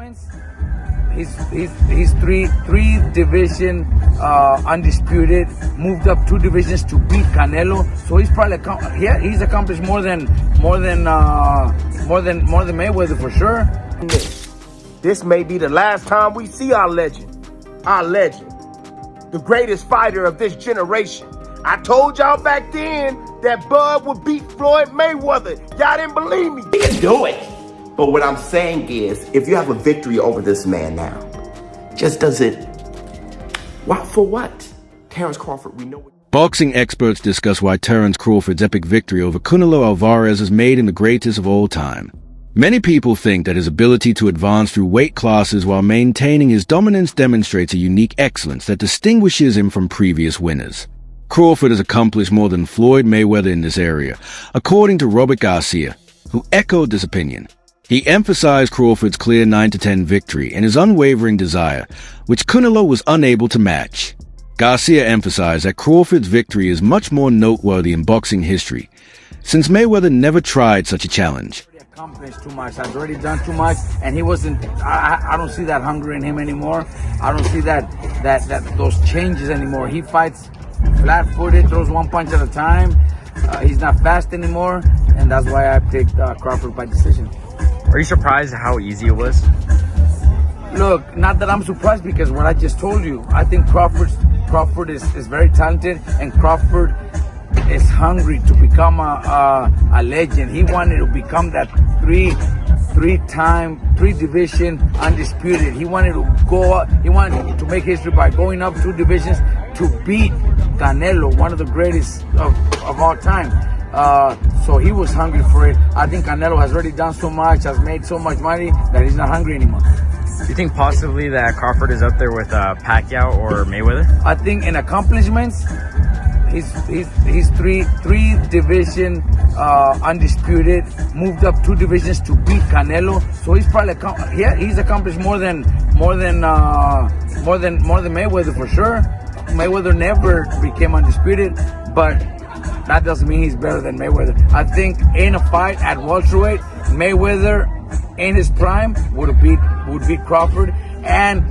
accomplishments, he's three division undisputed. Moved up 2 divisions to beat Canelo. So he's probably he's accomplished more than Mayweather for sure. This may be the last time we see our legend, the greatest fighter of this generation. I told y'all back then that Bud would beat Floyd Mayweather. Y'all didn't believe me. He can do it. But what I'm saying is, if you have a victory over this man now, just does it, for what? Terence Crawford, we know. Boxing experts discuss why Terence Crawford's epic victory over Canelo Alvarez has made him the greatest of all time. Many people think that his ability to advance through weight classes while maintaining his dominance demonstrates a unique excellence that distinguishes him from previous winners. Crawford has accomplished more than Floyd Mayweather in this area, according to Robert Garcia, who echoed this opinion. He emphasized Crawford's clear 9-10 victory and his unwavering desire, which Canelo was unable to match. Garcia emphasized that Crawford's victory is much more noteworthy in boxing history, since Mayweather never tried such a challenge. Accomplished too much, has already done too much, and he wasn't. I don't see that hunger in him anymore. I don't see that those changes anymore. He fights flat-footed, throws one punch at a time. He's not fast anymore, and that's why I picked Crawford by decision. Are you surprised at how easy it was? Look, not that I'm surprised, because what I just told you, I think Crawford is very talented, and Crawford is hungry to become a legend. He wanted to become that three division undisputed. He wanted to make history by going up 2 divisions to beat Canelo, one of the greatest of all time. So he was hungry for it. I think Canelo has already done so much, has made so much money, that he's not hungry anymore. Do you think possibly that Crawford is up there with Pacquiao or Mayweather? I think in accomplishments, he's three division undisputed. Moved up 2 divisions to beat Canelo. So he's probably he's accomplished more than Mayweather for sure. Mayweather never became undisputed, but that doesn't mean he's better than Mayweather. I think in a fight at welterweight, Mayweather in his prime would beat Crawford, and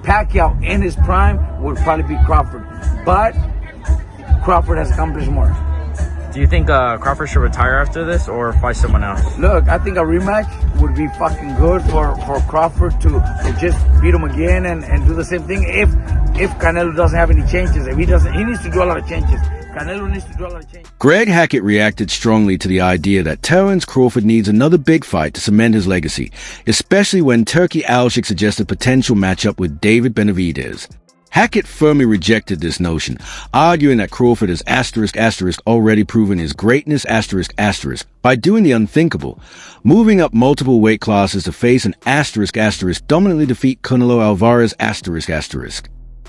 Pacquiao in his prime would probably beat Crawford. But Crawford has accomplished more. Do you think Crawford should retire after this or fight someone else? Look, I think a rematch would be fucking good for Crawford to just beat him again and do the same thing if Canelo doesn't have any changes. If he doesn't, he needs to do a lot of changes. Canelo needs to do a lot of changes. Greg Hackett reacted strongly to the idea that Terence Crawford needs another big fight to cement his legacy, especially when Turkey Alshik suggested a potential matchup with David Benavidez. Hackett firmly rejected this notion, arguing that Crawford has already proven his greatness by doing the unthinkable, moving up multiple weight classes to face an dominantly defeat Canelo Alvarez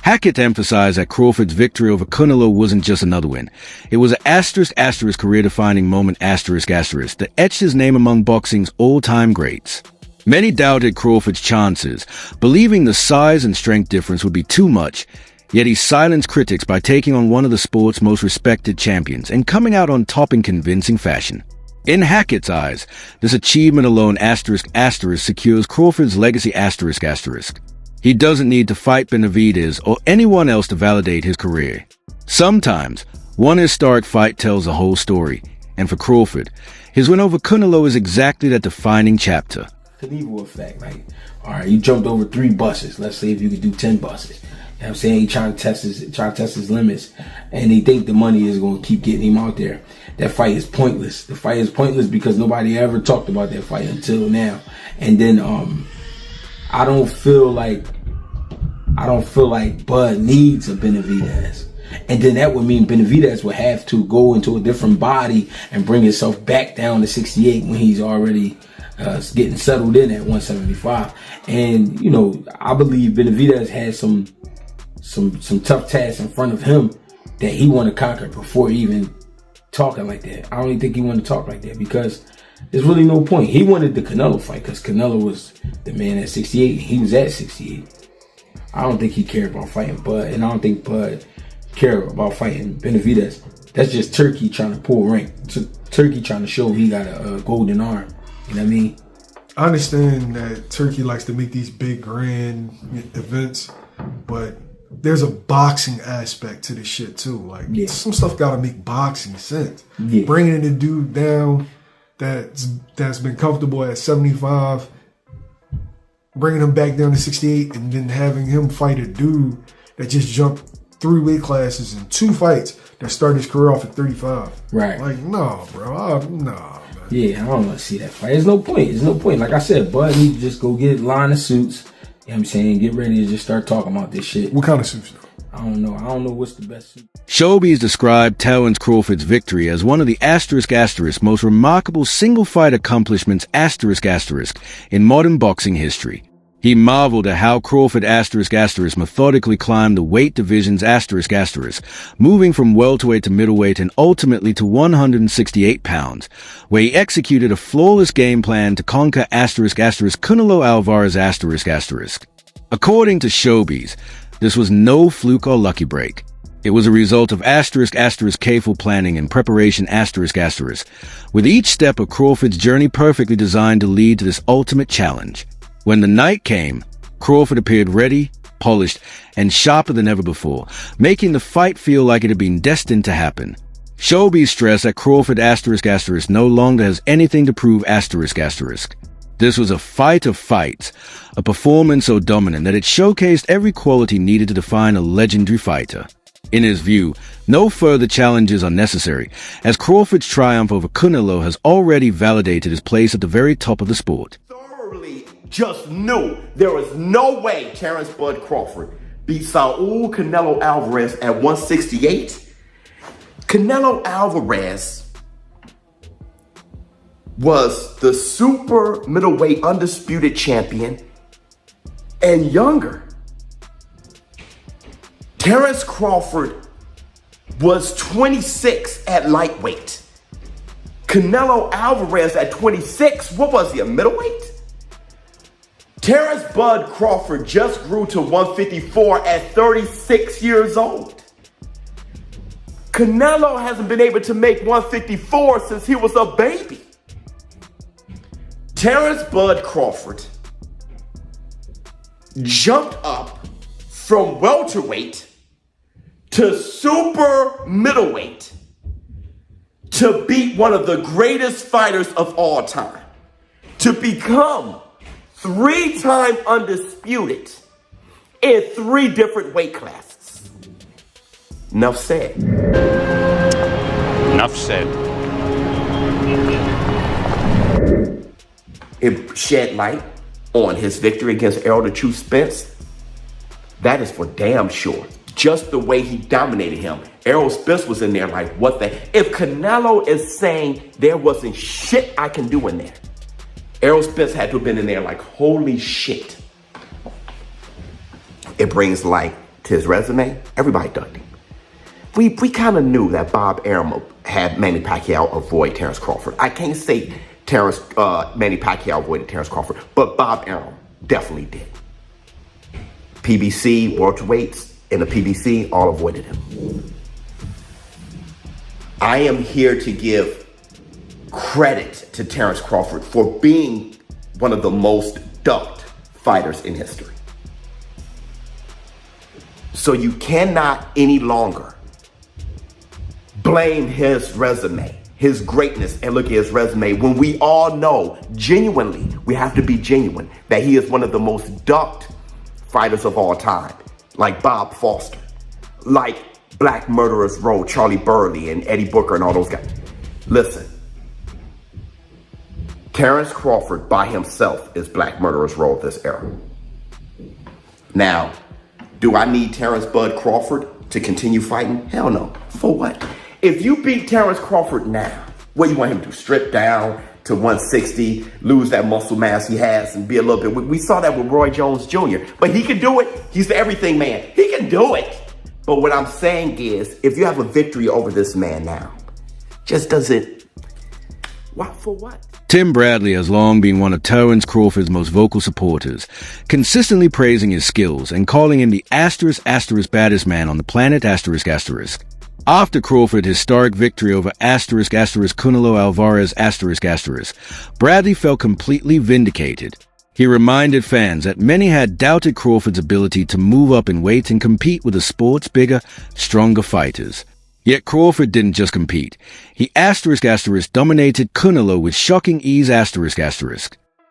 Hackett emphasized that Crawford's victory over Canelo wasn't just another win. It was an career-defining moment that etched his name among boxing's all-time greats. Many doubted Crawford's chances, believing the size and strength difference would be too much, yet he silenced critics by taking on one of the sport's most respected champions and coming out on top in convincing fashion. In Hackett's eyes, this achievement alone secures Crawford's legacy He doesn't need to fight Benavidez or anyone else to validate his career. Sometimes, one historic fight tells the whole story, and for Crawford, his win over Canelo is exactly that defining chapter. Medieval effect, right? All right, you jumped over 3 buses. Let's say if you could do 10 buses. You know what I'm saying? He trying to test his limits, and they think the money is going to keep getting him out there. That fight is pointless. The fight is pointless because nobody ever talked about that fight until now. And then I don't feel like Bud needs a Benavidez. And then that would mean Benavidez would have to go into a different body and bring himself back down to 68 when he's already getting settled in at 175. And, you know, I believe Benavidez has some tough tasks in front of him that he want to conquer before even talking like that. I don't even think he want to talk like that because there's really no point. He wanted the Canelo fight because Canelo was the man at 68 and he was at 68. I don't think he cared about fighting Bud, and I don't think Bud cared about fighting Benavidez. That's just Turkey trying to pull rank. Turkey trying to show he got a golden arm. You know what I mean? I understand that Turkey likes to make these big grand events, but there's a boxing aspect to this shit too. Like some stuff gotta make boxing sense. Yeah. Bringing the dude down that's been comfortable at 75, bringing him back down to 68, and then having him fight a dude that just jumped 3 weight classes in 2 fights that started his career off at 35. Right. Like, no, bro. No, man. Yeah, I don't want to see that fight. There's no point. There's no point. Like I said, Bud need to just go get a line of suits. You know what I'm saying? Get ready to just start talking about this shit. What kind of suits, though? I don't know. I don't know what's the best suit. Showbiz described Terence Crawford's victory as one of the ** most remarkable single-fight accomplishments * in modern boxing history. He marveled at how Crawford ** methodically climbed the weight divisions **, moving from welterweight to middleweight and ultimately to 168 pounds, where he executed a flawless game plan to conquer ** Canelo Alvarez **. According to Showbiz, this was no fluke or lucky break. It was a result of ** careful planning and preparation **, with each step of Crawford's journey perfectly designed to lead to this ultimate challenge. When the night came, Crawford appeared ready, polished, and sharper than ever before, making the fight feel like it had been destined to happen. Showbiz stressed that Crawford ** no longer has anything to prove **. This was a fight of fights, a performance so dominant that it showcased every quality needed to define a legendary fighter. In his view, no further challenges are necessary, as Crawford's triumph over Canelo has already validated his place at the very top of the sport. Just knew there was no way Terence Bud Crawford beat Saul Canelo Alvarez at 168. Canelo Alvarez was the super middleweight undisputed champion and younger. Terence Crawford was 26 at lightweight. Canelo Alvarez at 26, what was he, a middleweight? Terence Bud Crawford just grew to 154 at 36 years old. Canelo hasn't been able to make 154 since he was a baby. Terence Bud Crawford jumped up from welterweight to super middleweight to beat one of the greatest fighters of all time, to become 3-time undisputed in 3 different weight classes. Enough said. Enough said. It shed light on his victory against Errol the Truth Spence. That is for damn sure. Just the way he dominated him. Errol Spence was in there like, what the? If Canelo is saying there wasn't shit I can do in there, Errol Spence had to have been in there like, holy shit. It brings light to his resume. Everybody ducked him. We kind of knew that Bob Arum had Manny Pacquiao avoid Terence Crawford. I can't say Manny Pacquiao avoided Terence Crawford, but Bob Arum definitely did. PBC, welterweights in the PBC all avoided him. I am here to give credit to Terence Crawford for being one of the most ducked fighters in history. So you cannot any longer blame his resume, his greatness, and look at his resume when we all know, genuinely, we have to be genuine, that he is one of the most ducked fighters of all time, like Bob Foster, like Black Murderers Row, Charlie Burley and Eddie Booker and all those guys. Listen, Terence Crawford by himself is Black Murderers Row of this era. Now, do I need Terence Bud Crawford to continue fighting? Hell no. For what? If you beat Terence Crawford now, what do you want him to do? Strip down to 160, lose that muscle mass he has and be a little bit... We saw that with Roy Jones Jr., but he can do it. He's the everything man. He can do it. But what I'm saying is, if you have a victory over this man now, just doesn't... What for what? Tim Bradley has long been one of Terence Crawford's most vocal supporters, consistently praising his skills and calling him the ** baddest man on the planet **. After Crawford's historic victory over Canelo Alvarez Bradley felt completely vindicated. He reminded fans that many had doubted Crawford's ability to move up in weight and compete with the sport's bigger, stronger fighters. Yet Crawford didn't just compete. He dominated Canelo with shocking ease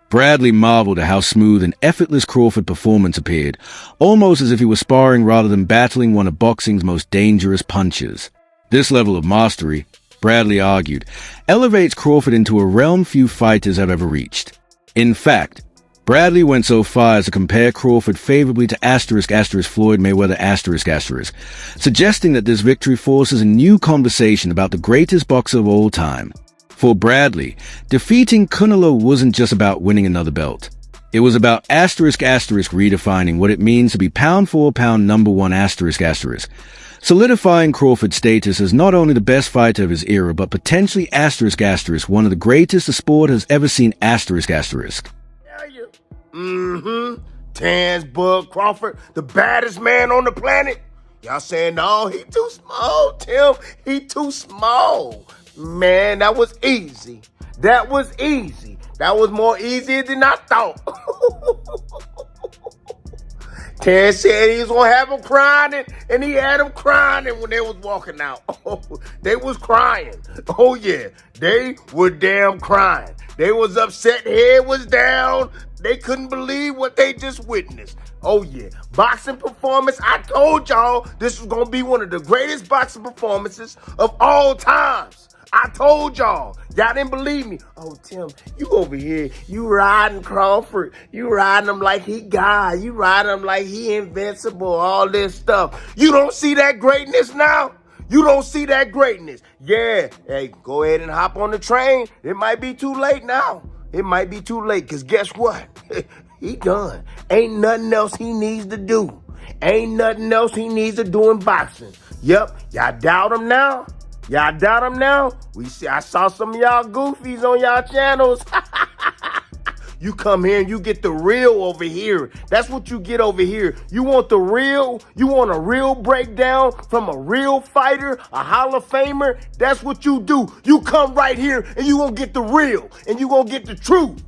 Bradley marveled at how smooth and effortless Crawford's performance appeared, almost as if he was sparring rather than battling one of boxing's most dangerous punches. This level of mastery, Bradley argued, elevates Crawford into a realm few fighters have ever reached. In fact, Bradley went so far as to compare Crawford favorably to Floyd Mayweather suggesting that this victory forces a new conversation about the greatest boxer of all time. For Bradley, defeating Canelo wasn't just about winning another belt. It was about redefining what it means to be pound for pound number one solidifying Crawford's status as not only the best fighter of his era, but potentially one of the greatest the sport has ever seen Terence Bud Crawford, the baddest man on the planet. Y'all saying, no, he too small, Tim. He too small. Man, that was easy. That was easy. That was more easy than I thought. Terence said he was going to have him crying, and he had him crying when they was walking out. They was crying. Oh, yeah. They were damn crying. They was upset. Head was down. They couldn't believe what they just witnessed. Oh, yeah. Boxing performance. I told y'all this was going to be one of the greatest boxing performances of all times. I told y'all. Y'all didn't believe me. Oh, Tim, you over here. You riding Crawford. You riding him like he God. You riding him like he invincible. All this stuff. You don't see that greatness now? You don't see that greatness. Yeah. Hey, go ahead and hop on the train. It might be too late now. It might be too late, because guess what? He done. Ain't nothing else he needs to do. Ain't nothing else he needs to do in boxing. Yep. Y'all doubt him now? Y'all doubt him now? I saw some of y'all goofies on y'all channels. You come here and you get the real over here. That's what you get over here. You want the real? You want a real breakdown from a real fighter, a Hall of Famer? That's what you do. You come right here and you gonna get the real and you gonna get the truth.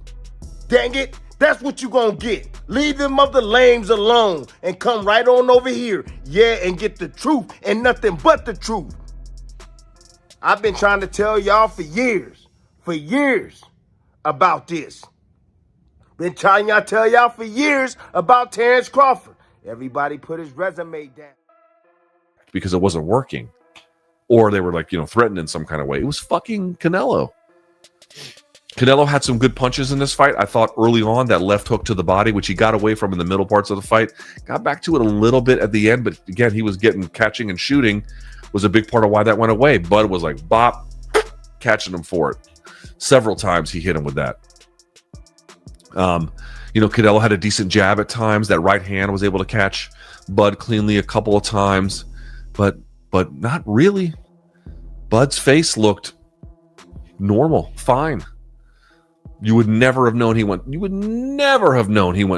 Dang it. That's what you gonna get. Leave them other lames alone and come right on over here. Yeah, and get the truth and nothing but the truth. I've been trying to tell y'all for years about this. Been trying to tell y'all for years about Terence Crawford. Everybody put his resume down. Because it wasn't working. Or they were threatened in some kind of way. It was fucking Canelo. Canelo had some good punches in this fight. I thought early on that left hook to the body, which he got away from in the middle parts of the fight, got back to it a little bit at the end. But again, he was catching and shooting was a big part of why that went away. Bud was like, bop, catching him for it. Several times he hit him with that. Canelo had a decent jab at times. That right hand was able to catch Bud cleanly a couple of times, but not really. Bud's face looked normal, fine. You would never have known he went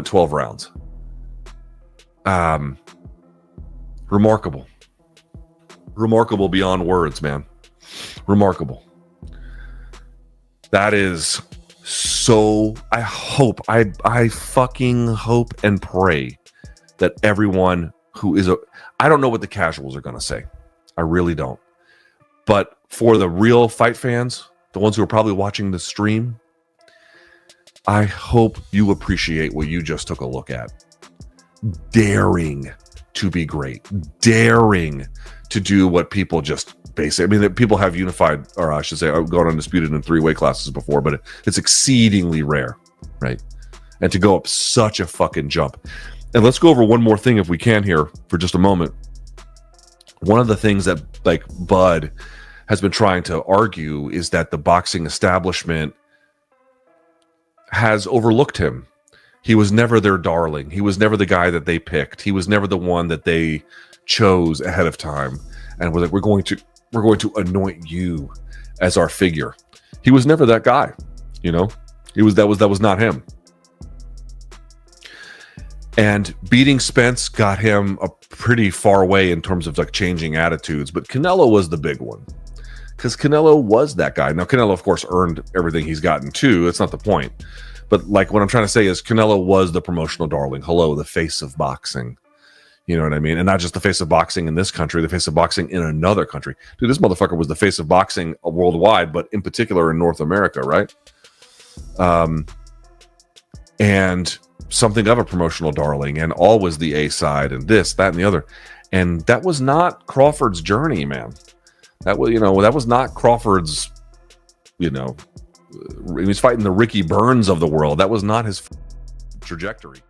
12 rounds. Remarkable beyond words, man. Remarkable. That is so. I fucking hope and pray that everyone who is I don't know what the casuals are going to say. I really don't. But for the real fight fans, the ones who are probably watching the stream, I hope you appreciate what you just took a look at. Daring to be great. Daring to do what people just basically, people have unified, or I should say, gone undisputed in 3-weight classes before, but it's exceedingly rare, right? And to go up such a fucking jump. And let's go over one more thing if we can here for just a moment. One of the things that Bud has been trying to argue is that the boxing establishment has overlooked him. He was never their darling. He was never the guy that they picked. He was never the one that they chose ahead of time and was like, we're going to anoint you as our figure. He was never that guy, that was not him. And beating Spence got him a pretty far away in terms of like changing attitudes. But Canelo was the big one because Canelo was that guy. Now, Canelo, of course, earned everything he's gotten too. That's not the point. But like what I'm trying to say is Canelo was the promotional darling. Hello, the face of boxing. You know what I mean? And not just the face of boxing in this country, the face of boxing in another country. Dude, this motherfucker was the face of boxing worldwide, but in particular in North America, right? And something of a promotional darling, and always the A side, and this, that, and the other. And that was not Crawford's journey, man. That was, that was not Crawford's, he was fighting the Ricky Burns of the world. That was not his trajectory.